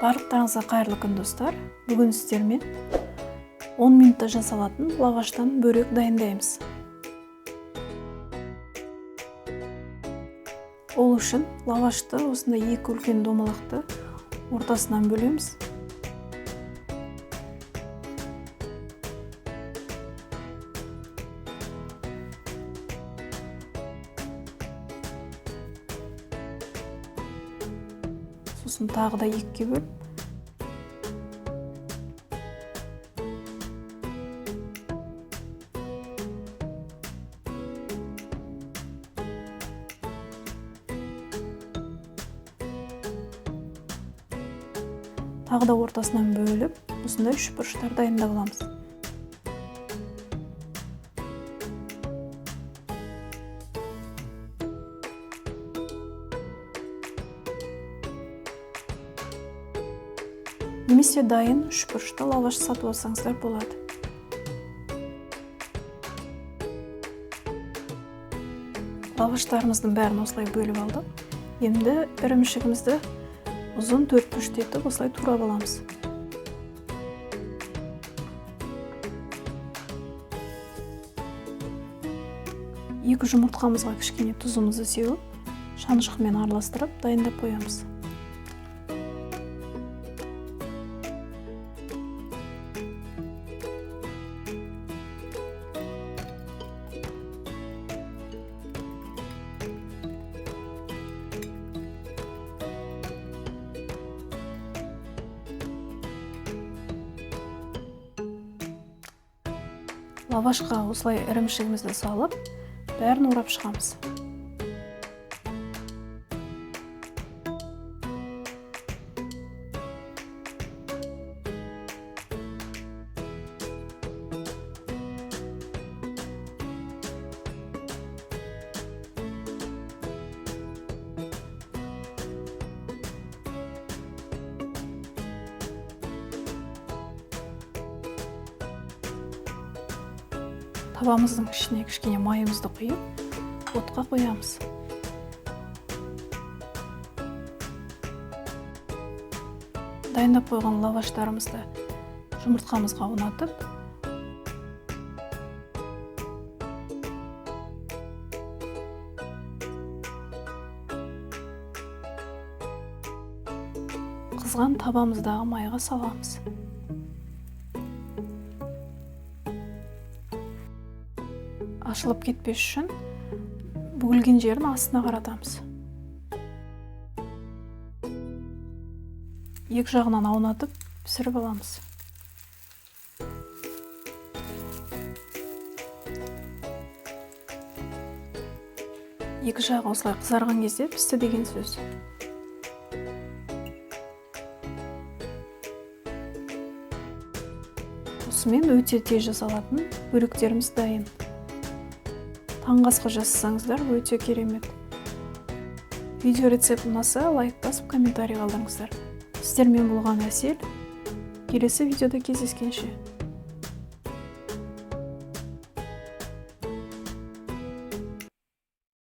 Барлықтарыңызға қайырлы күн достар. Бүгін сіздермен 10 минутта жасалатын лаваштан бөрек дайындаймыз. Ол үшін лавашты осындай екі үлкен домалақты ортасынан бөлеміз. Сосын тағы да екіге бөліп, тағы да ортасынан бөліп, осындай үшбұрыштар дайындап аламыз. Немесе дайын үшбұрышты лаваш сатып алсаңыздар болады. Лаваштарымыздың бәрін осылай бөліп алдық. Енді ірімшігімізді ұзын 4 бұрышты етіп осылай турап аламыз. Екі жұмыртқамызға кішкене тұзымызды сеуіп, шанышқымен араластырып дайындап қоямыз. Лавашқа осылай ірімшігімізді салып, бәрін орап шығамыз. Табамыздың ішіне кішкене майымызды құйып, отқа қоямыз. Дайындап қойған лаваштарымызды жұмыртқамызға ұнатып, қызған табамыздағы майға саламыз. Ашылып кетпес үшін бүгілген жерін астына қаратамыз. Екі жағынан аунатып пісіріп аламыз. Екі жағы осылай қызарған кезде пісті деген сөз. Осымен өте тез жасалатын бөліктеріміз дайын. Таңғы асқа жасасаңыздар өте керемет. Видео рецепт ұнаса, лайк басып, комментарий қалдырыңыздар. Сіздермен болған Әсел. Келесі видеода кездескенше.